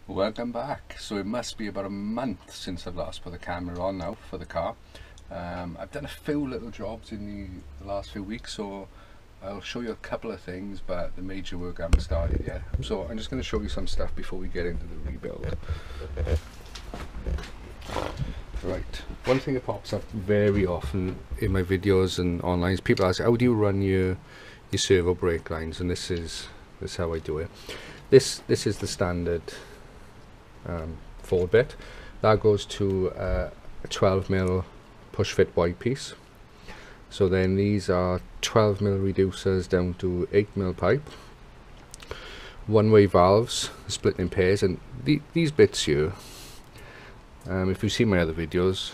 Welcome back. So it must be about a month since I've last put the camera on now for the car. I've done a few little jobs in the last few weeks, so I'll show you a couple of things, but the major work I haven't started yet. So I'm just going to show you some stuff before we get into the rebuild. Right, one thing that pops up very often in my videos and online is people ask, how do you run your servo brake lines? And this is how I do it. This is the standard forward bit that goes to a 12mm push fit wide piece. So then these are 12mm reducers down to 8mm pipe, one-way valves split in pairs, and these bits here, if you've seen my other videos,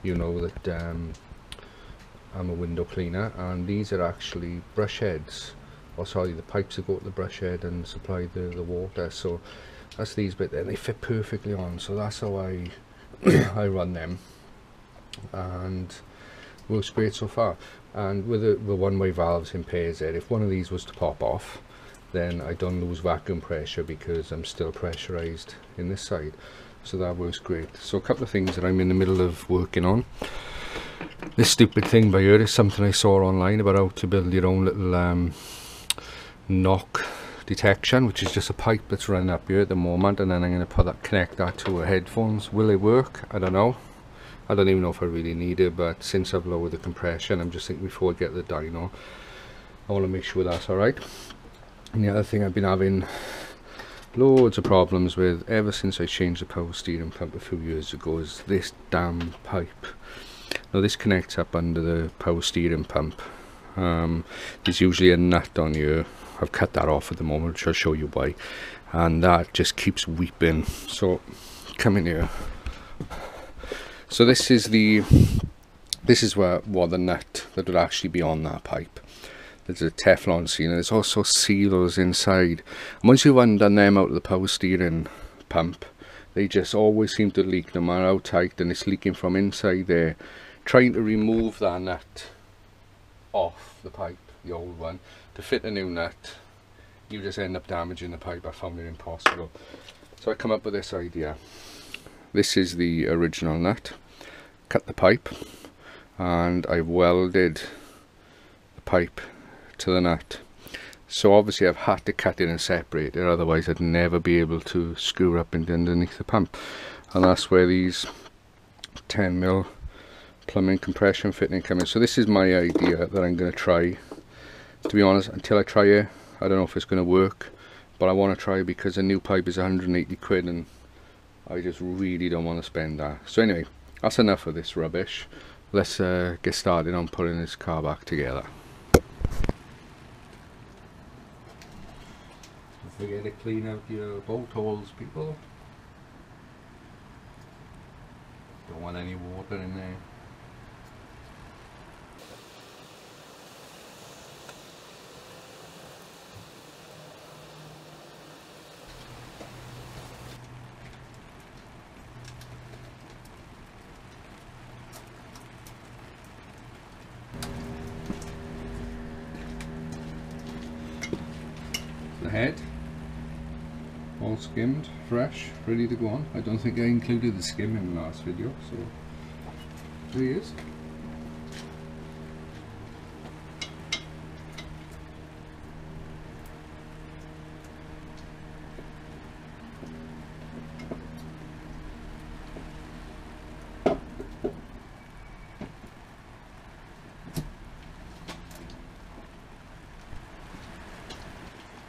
you know that I'm a window cleaner, and these are actually brush heads, or sorry, the pipes that go to the brush head and supply the water. So that's these bits there, they fit perfectly on, so that's how I I run them, and works great so far. And with the one-way valves in pairs there, if one of these was to pop off, then I don't lose vacuum pressure because I'm still pressurized in this side, so that works great. So a couple of things that I'm in the middle of working on. This stupid thing by here is something I saw online about how to build your own little knock detection, which is just a pipe that's running up here at the moment, and then I'm going to connect that to a headphones. Will it work? I don't know. I don't even know if I really need it, but since I've lowered the compression, I'm just thinking before I get the dyno, I want to make sure that's alright. And the other thing I've been having loads of problems with ever since I changed the power steering pump a few years ago is this damn pipe. Now this connects up under the power steering pump. There's usually a nut on here. I've cut that off at the moment, which I'll show you why, and that just keeps weeping. So come in here. So this is what the nut that would actually be on that pipe. There's a Teflon seal, and there's also seals inside, and once you've undone them out of the power steering pump, they just always seem to leak no matter how tight, and it's leaking from inside there. Trying to remove that nut off the pipe, the old one, to fit a new nut, you just end up damaging the pipe. I found it impossible, so I come up with this idea. This is the original nut. Cut the pipe, and I've welded the pipe to the nut. So obviously I've had to cut it and separate it, otherwise I'd never be able to screw up into underneath the pump. And that's where these 10mm plumbing compression fitting come in. So this is my idea that I'm going to try. To be honest, until I try it, I don't know if it's going to work, but I want to try because a new pipe is 180 quid, and I just really don't want to spend that. So anyway, that's enough of this rubbish. Let's get started on putting this car back together. Don't forget to clean out your bolt holes, people. Don't want any water in there. The head, all skimmed, fresh, ready to go on. I don't think I included the skim in the last video, so there he is.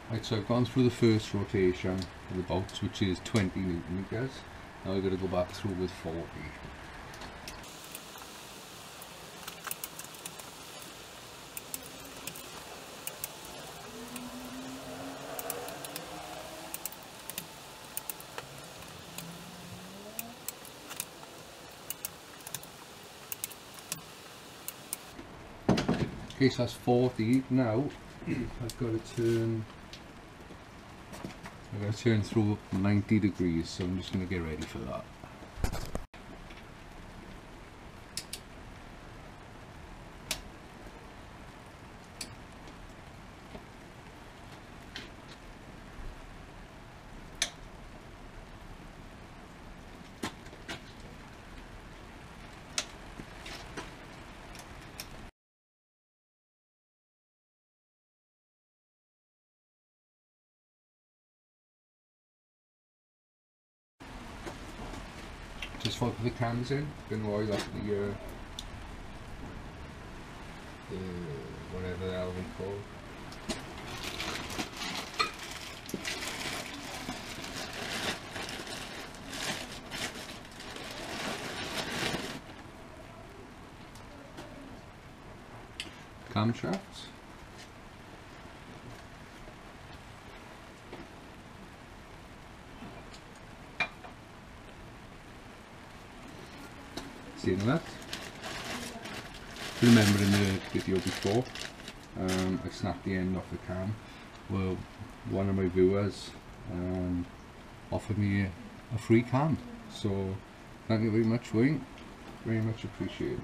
Right, so I've gone through the first rotation of the bolts, which is 20 Newton meters. Now I've got to go back through with 40. Okay, so that's 40. Now I've got to turn through 90 degrees, so I'm just going to get ready for that. Just for the cams in, going to oil up the whatever the hell we call. Camshafts. Seeing that? Remember in the video before, I snapped the end off the cam. Well, one of my viewers offered me a free cam, so thank you very much, Wayne. Very much appreciated.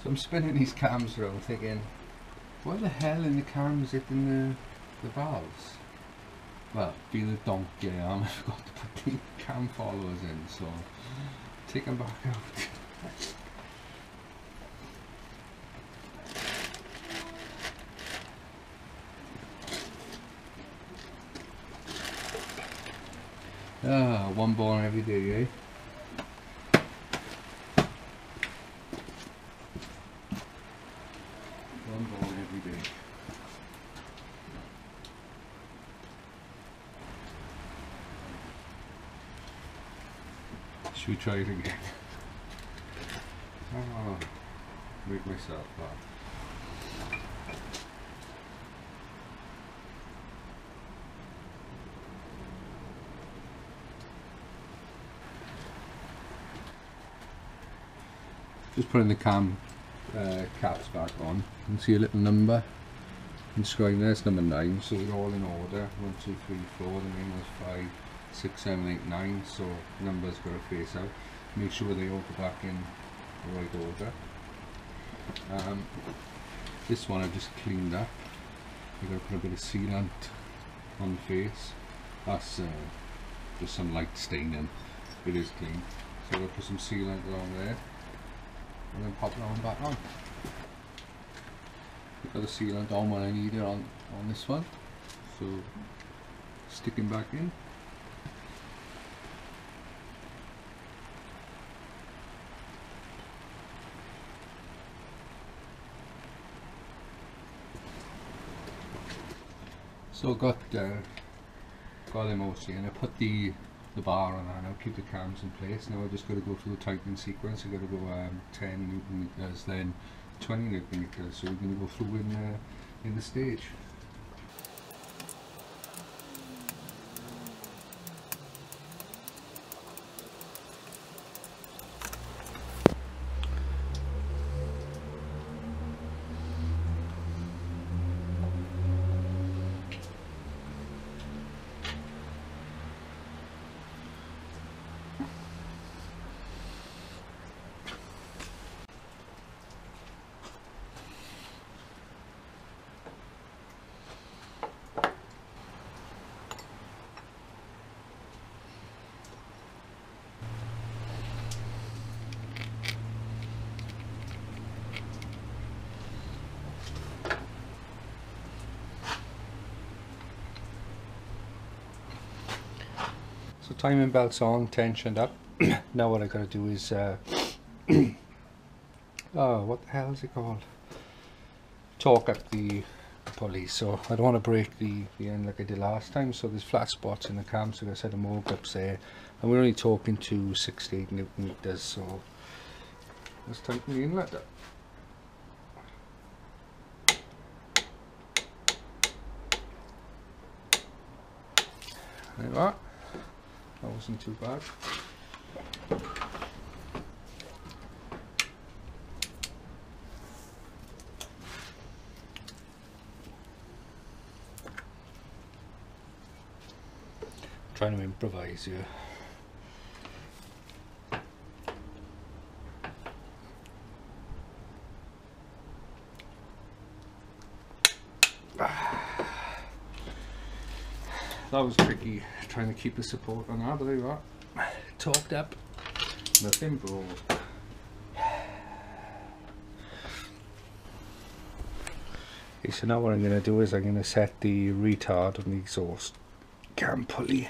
So I'm spinning these cams around thinking, what the hell in the cam is it in the valves? Well, being a donkey I am, I forgot to put the cam followers in, so take them back out. One ball every day, eh? One ball every day. Should we try it again? Oh, make myself laugh. Just putting the cam caps back on. You can see a little number inscribed there. It's number 9, so they're all in order. 1, 2, 3, 4. The name was 5, 6, 7, 8, 9. So numbers got to face out. Make sure they all go back in the right order. This one I've just cleaned up. I've got to put a bit of sealant on the face. That's just some light staining. It is clean. So I'll put some sealant along there. And then pop it on back on. I've got the sealant on when I need it on this one, so sticking back in. So got them mostly, and I put the bar on and I'll keep the cams in place. Now I just got to go through the tightening sequence. I got to go 10 Newton meters, then 20 Newton meters. So we're going to go through in the stage. So timing belt's on, tensioned up. Now what I gotta do is oh, what the hell is it called? Torque up the pulley. So I don't want to break the end like I did last time. So there's flat spots in the cam, so I set a more gups there. And we're only talking to 68 Newton meters. So let's tighten the inlet up. There you are. That wasn't too bad. Trying to improvise here. that was tricky trying to keep the support on that, but there you are. Torqued up, nothing broke. Okay, so now what I'm going to do is I'm going to set the retard on the exhaust cam pulley,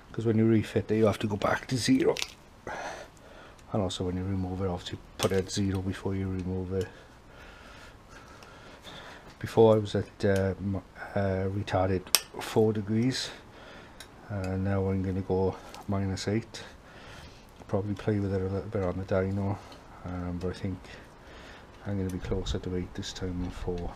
because when you refit it you have to go back to 0, and also when you remove it obviously put it at 0 before you remove it. Before I was at retarded 4 degrees, and now I'm going to go -8. Probably play with it a little bit on the dyno, but I think I'm going to be closer to 8 this time than 4.